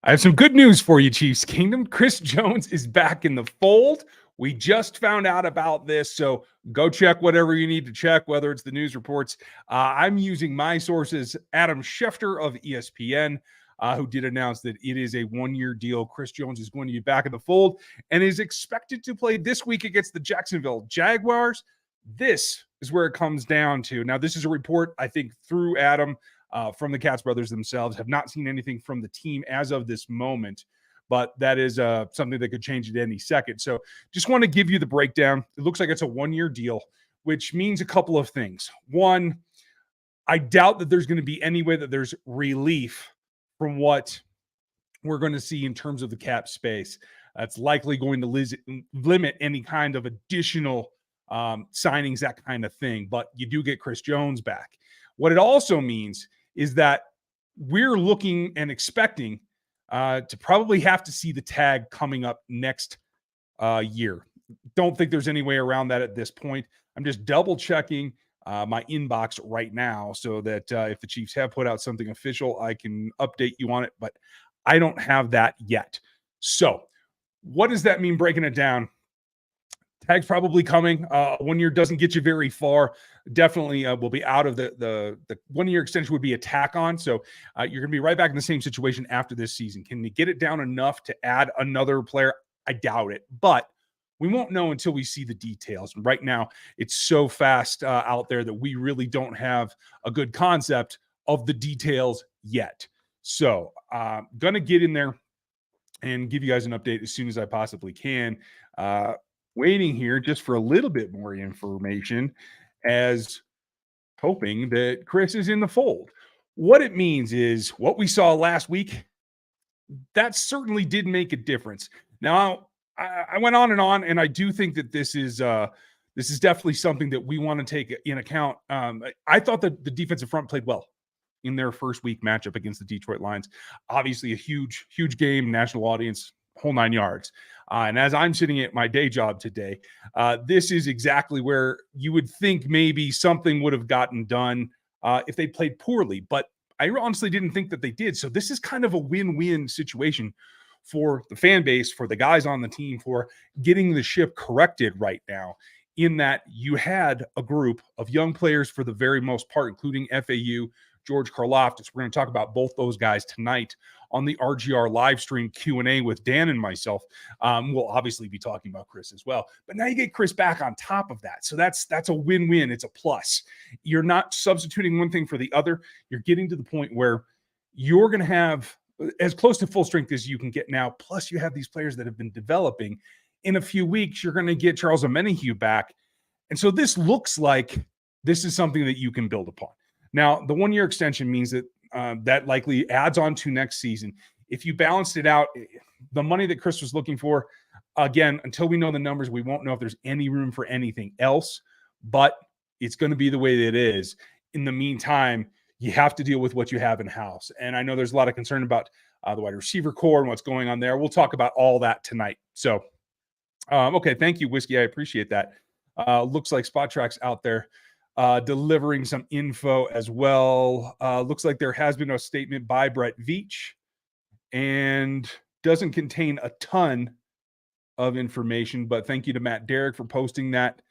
I have some good news for you, Chiefs Kingdom. Chris Jones is back in the fold. We just found out about this, so go check whatever you need to check, whether it's the news reports. I'm using my sources, Adam Schefter of ESPN, who did announce that it is a one-year deal. Chris Jones is going to be back in the fold and is expected to play this week against the Jacksonville Jaguars. This is where it comes down to. Now, this is a report, I think, through Adam, from the Katz brothers themselves. Have not seen anything from the team as of this moment, but that is something that could change at any second. So just want to give you the breakdown. It looks like it's a one-year deal, which means a couple of things. One, I doubt that there's going to be any way that there's relief from what we're going to see in terms of the cap space. That's likely going to limit any kind of additional signings, that kind of thing. But you do get Chris Jones back. What it also means is that we're looking and expecting to probably have to see the tag coming up next year. Don't think there's any way around that at this point. I'm just double checking my inbox right now so that if the Chiefs have put out something official, I can update you on it, but I don't have that yet. So what does that mean breaking it down? Tag's probably coming. 1 year doesn't get you very far. Definitely will be out of the 1 year extension would be a tack on. So you're going to be right back in the same situation after this season. Can you get it down enough to add another player? I doubt it, but we won't know until we see the details. And right now, it's so fast out there that we really don't have a good concept of the details yet. So going to get in there and give you guys an update as soon as I possibly can. Waiting here just for a little bit more information, as hoping that Chris is in the fold. What it means is what we saw last week, that certainly did make a difference. Now, I went on, and I do think that this is definitely something that we want to take in account. I thought that the defensive front played well in their first week matchup against the Detroit Lions. Obviously, a huge game, national audience, whole 9 yards. And as I'm sitting at my day job today, this is exactly where you would think maybe something would have gotten done if they played poorly. But I honestly didn't think that they did. So this is kind of a win-win situation for the fan base, for the guys on the team, for getting the ship corrected right now, in that you had a group of young players for the very most part, including FAU, George Karlaftis. We're going to talk about both those guys tonight on the RGR live stream Q&A with Dan and myself. We'll obviously be talking about Chris as well. But now you get Chris back on top of that. So that's a win-win. It's a plus. You're not substituting one thing for the other. You're getting to the point where you're going to have as close to full strength as you can get now. Plus, you have these players that have been developing. In a few weeks, you're going to get Charles Omenihu back. And so this looks like this is something that you can build upon. Now, the 1 year extension means that that likely adds on to next season. If you balanced it out, the money that Chris was looking for, again, until we know the numbers, we won't know if there's any room for anything else, but it's going to be the way that it is. In the meantime, you have to deal with what you have in-house. And I know there's a lot of concern about the wide receiver core and what's going on there. We'll talk about all that tonight. So, okay, thank you, Whiskey. I appreciate that. Looks like Spot Track's out there delivering some info as well. Looks like there has been a statement by Brett Veach and doesn't contain a ton of information, but thank you to Matt Derrick for posting that.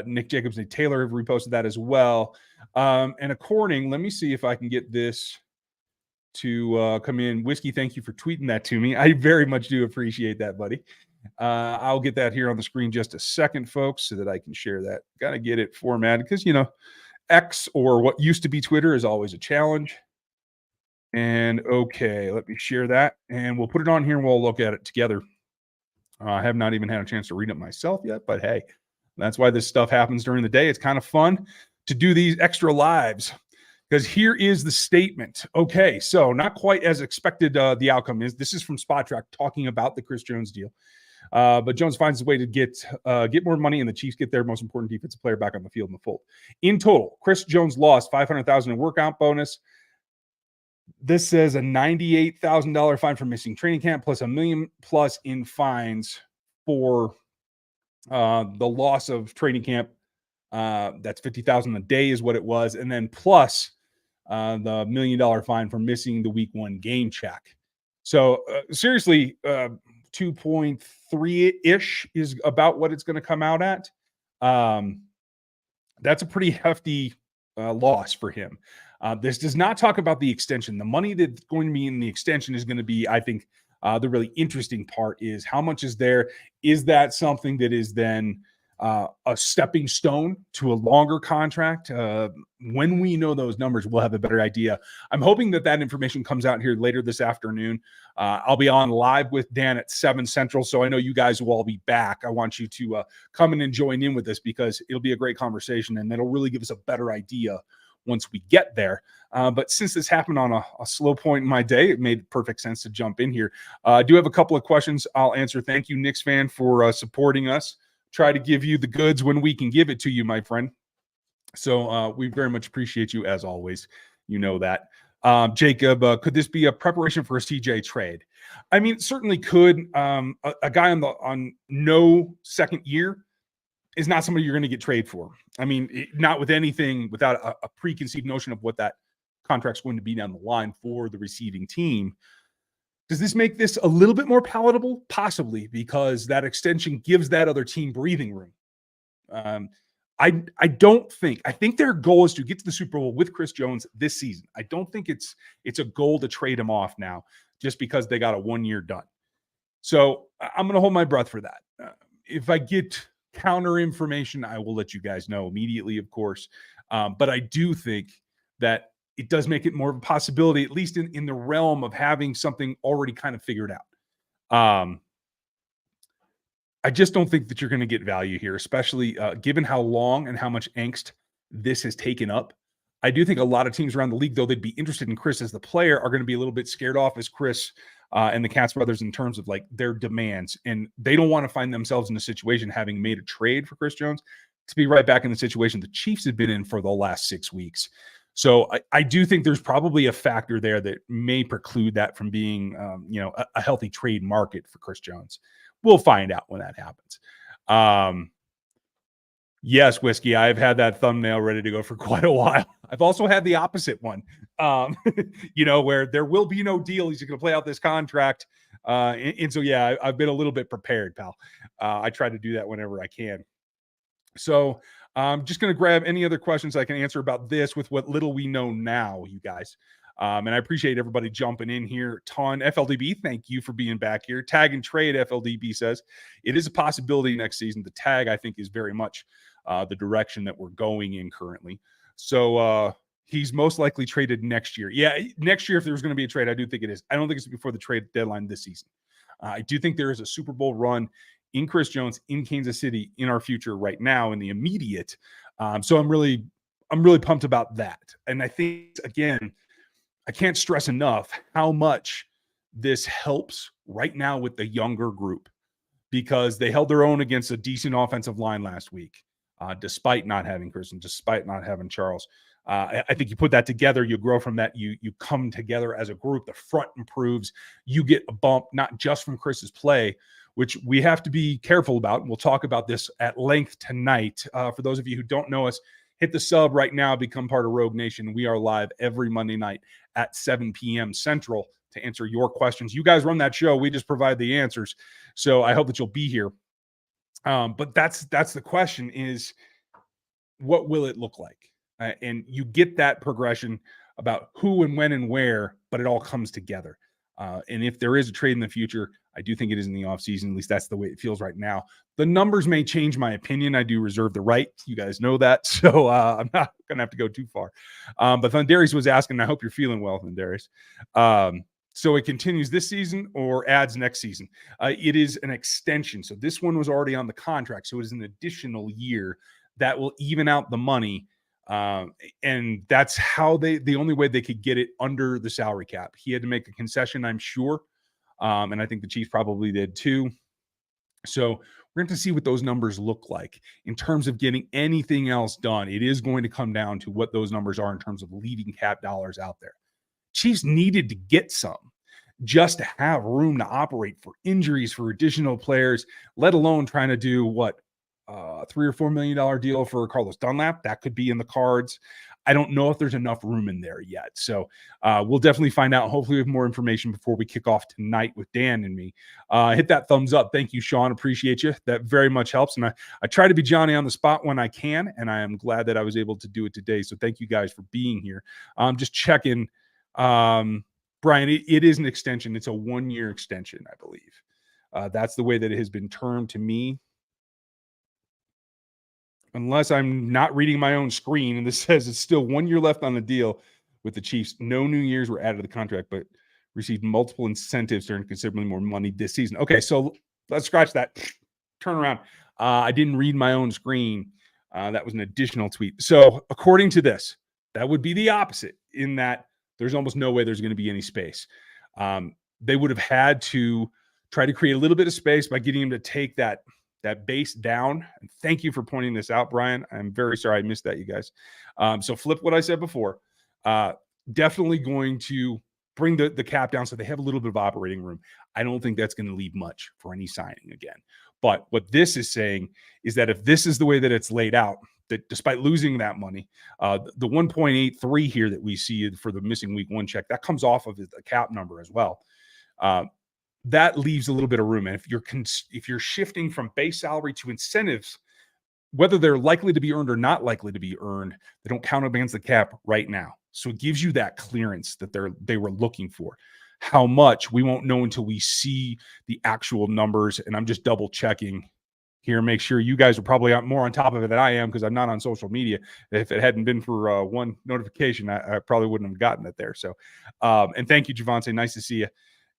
Nick Jacobs and Taylor have reposted that as well. And according, let me see if I can get this to come in. Whiskey, thank you for tweeting that to me. I very much do appreciate that, buddy. I'll get that here on the screen just a second, folks, so that I can share that. Got to get it formatted because, X, or what used to be Twitter, is always a challenge. And okay, let me share that, and we'll put it on here and we'll look at it together. I have not even had a chance to read it myself yet, but hey, that's why this stuff happens during the day. It's kind of fun to do these extra lives, because here is the statement. Okay, so not quite as expected the outcome is. This is from Spot Track talking about the Chris Jones deal. But Jones finds his way to get more money, and the Chiefs get their most important defensive player back on the field in the fold. In total, Chris Jones lost $500,000 in workout bonus. This says a $98,000 fine for missing training camp, plus $1 million plus in fines for the loss of training camp. That's $50,000 a day is what it was, and then plus the $1 million fine for missing the week 1 game check. So seriously, 2.3-ish is about what it's going to come out at. Um, that's a pretty hefty loss for him. This does not talk about the extension. The money that's going to be in the extension is going to be, I think, the really interesting part is how much is there. Is that something that is then a stepping stone to a longer contract? When we know those numbers, we'll have a better idea. I'm hoping that that information comes out here later this afternoon. I'll be on live with Dan at 7 Central, so I know you guys will all be back. I want you to come in and join in with this because it'll be a great conversation, and it'll really give us a better idea once we get there. But since this happened on a slow point in my day, it made perfect sense to jump in here. I do have a couple of questions I'll answer. Thank you, Knicks fan, for supporting us. Try to give you the goods when we can give it to you, my friend. So we very much appreciate you as always. You know that. Jacob, could this be a preparation for a CJ trade? I mean, certainly could. A guy on no second year is not somebody you're going to get trade for. I mean, not with anything without a preconceived notion of what that contract's going to be down the line for the receiving team. Does this make this a little bit more palatable? Possibly, because that extension gives that other team breathing room. I think their goal is to get to the Super Bowl with Chris Jones this season. I don't think it's a goal to trade him off now just because they got a 1-year done. So I'm going to hold my breath for that. If I get counter information, I will let you guys know immediately, of course. But I do think that it does make it more of a possibility, at least in the realm of having something already kind of figured out. I just don't think that you're going to get value here, especially given how long and how much angst this has taken up. I do think a lot of teams around the league, though they'd be interested in Chris as the player, are going to be a little bit scared off as Chris and the Katz brothers in terms of like their demands. And they don't want to find themselves in a situation having made a trade for Chris Jones to be right back in the situation the Chiefs have been in for the last 6 weeks. So I do think there's probably a factor there that may preclude that from being, a healthy trade market for Chris Jones. We'll find out when that happens. Yes, Whiskey, I've had that thumbnail ready to go for quite a while. I've also had the opposite one, where there will be no deal. He's going to play out this contract. And so, yeah, I've been a little bit prepared, pal. I try to do that whenever I can. So I'm just going to grab any other questions I can answer about this with what little we know now, you guys. And I appreciate everybody jumping in here. Ton FLDB, thank you for being back here. Tag and trade, FLDB says. It is a possibility next season. The tag, I think, is very much the direction that we're going in currently. So he's most likely traded next year. Yeah, next year, if there was going to be a trade, I do think it is. I don't think it's before the trade deadline this season. I do think there is a Super Bowl run in Chris Jones in Kansas City in our future right now in the immediate. So I'm really pumped about that. And I think, again, I can't stress enough how much this helps right now with the younger group because they held their own against a decent offensive line last week, despite not having Chris and despite not having Charles. I think you put that together, you grow from that, you come together as a group, the front improves, you get a bump, not just from Chris's play, which we have to be careful about. And we'll talk about this at length tonight. For those of you who don't know us, hit the sub right now, become part of Rogue Nation. We are live every Monday night at 7 p.m. Central to answer your questions. You guys run that show. We just provide the answers. So I hope that you'll be here. But that's the question is, what will it look like? And you get that progression about who and when and where, but it all comes together. And if there is a trade in the future, I do think it is in the offseason. At least that's the way it feels right now. The numbers may change my opinion. I do reserve the right. You guys know that. So I'm not going to have to go too far. But Thundarius was asking, I hope you're feeling well, Thundarius. So it continues this season or adds next season. It is an extension. So this one was already on the contract. So it is an additional year that will even out the money. And that's how the only way they could get it under the salary cap. He had to make a concession, I'm sure. And I think the Chiefs probably did too. So we're going to see what those numbers look like in terms of getting anything else done. It is going to come down to what those numbers are in terms of leaving cap dollars out there. Chiefs needed to get some just to have room to operate for injuries, for additional players, let alone trying to do what, $3 or $4 million deal for Carlos Dunlap. That could be in the cards. I don't know if there's enough room in there yet. So we'll definitely find out. Hopefully we have more information before we kick off tonight with Dan and me. Hit that thumbs up. Thank you, Sean. Appreciate you. That very much helps. And I try to be Johnny on the spot when I can, and I am glad that I was able to do it today. So thank you guys for being here. Just checking. Brian, it is an extension. It's a 1-year extension, I believe. That's the way that it has been termed to me. Unless I'm not reading my own screen, and this says it's still 1 year left on the deal with the Chiefs. No new years were added to the contract, but received multiple incentives to earn considerably more money this season. Okay, so let's scratch that. Turn around. I didn't read my own screen. That was an additional tweet. So according to this, that would be the opposite in that there's almost no way there's going to be any space. They would have had to try to create a little bit of space by getting him to take that base down. And thank you for pointing this out, Brian. I'm very sorry I missed that, you guys. So flip what I said before. Definitely going to bring the cap down so they have a little bit of operating room. I don't think that's going to leave much for any signing again. But what this is saying is that if this is the way that it's laid out, that despite losing that money, the 1.83 here that we see for the missing week 1 check, that comes off of the cap number as well. That leaves a little bit of room. And if you're shifting from base salary to incentives, whether they're likely to be earned or not likely to be earned, they don't count against the cap right now. So it gives you that clearance that they were looking for. How much, we won't know until we see the actual numbers. And I'm just double checking here. Make sure you guys are probably more on top of it than I am, because I'm not on social media. If it hadn't been for one notification, I probably wouldn't have gotten it there. So, and thank you, Javante. Nice to see you.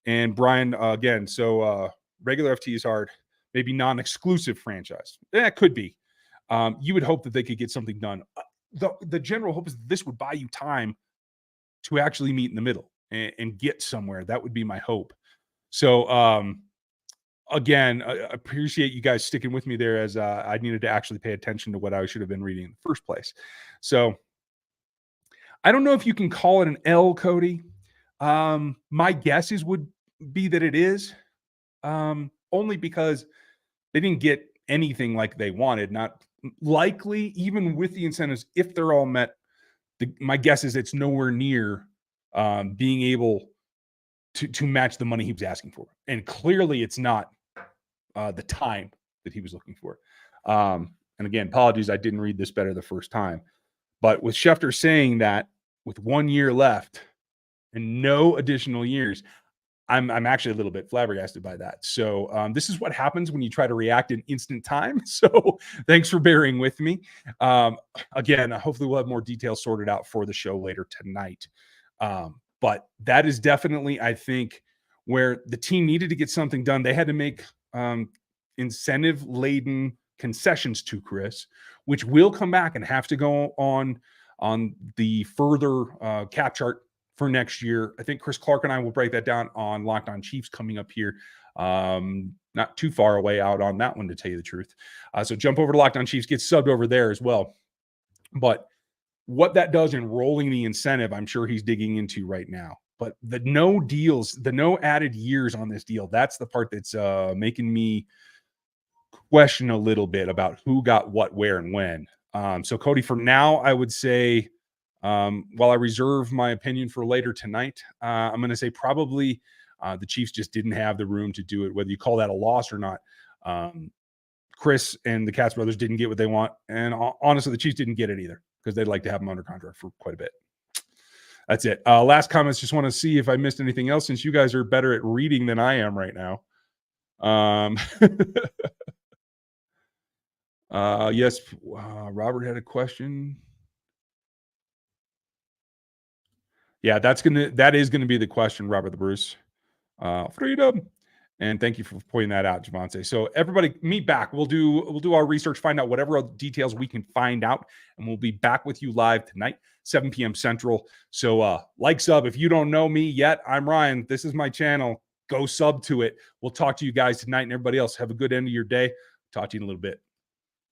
And Brian, again, so regular FT is hard, maybe non-exclusive franchise. Yeah, it could be. You would hope that they could get something done. The general hope is this would buy you time to actually meet in the middle and get somewhere. That would be my hope. So, again, I appreciate you guys sticking with me there, as I needed to actually pay attention to what I should have been reading in the first place. So I don't know if you can call it an L, Cody. My guess would be that it is, only because they didn't get anything like they wanted. Not likely, even with the incentives, if they're all met, my guess is it's nowhere near being able to match the money he was asking for. And clearly it's not the time that he was looking for. And again, apologies, I didn't read this better the first time. But with Schefter saying that with 1 year left and no additional years, I'm actually a little bit flabbergasted by that. So this is what happens when you try to react in instant time. So thanks for bearing with me. Again, hopefully we'll have more details sorted out for the show later tonight. But that is definitely, I think, where the team needed to get something done. They had to make incentive-laden concessions to Chris, which will come back and have to go on the further cap chart for next year. I think Chris Clark and I will break that down on Locked On Chiefs coming up here. Not too far away out on that one, to tell you the truth. So jump over to Locked On Chiefs, get subbed over there as well. But what that does in rolling the incentive, I'm sure he's digging into right now. But the no deals, the no added years on this deal, that's the part that's making me question a little bit about who got what, where, and when. So Cody, for now, I would say, while I reserve my opinion for later tonight, I'm going to say probably the Chiefs just didn't have the room to do it, whether you call that a loss or not. Chris and the Katz brothers didn't get what they want. And honestly, the Chiefs didn't get it either, because they'd like to have him under contract for quite a bit. That's it. Last comments. Just want to see if I missed anything else, since you guys are better at reading than I am right now. Yes. Robert had a question. Yeah, that is gonna be the question, Robert the Bruce. Freedom. And thank you for pointing that out, Javante. So everybody meet back. We'll do our research, find out whatever details we can find out, and we'll be back with you live tonight, 7 p.m. Central. So like, sub. If you don't know me yet, I'm Ryan. This is my channel. Go sub to it. We'll talk to you guys tonight, and everybody else, have a good end of your day. Talk to you in a little bit.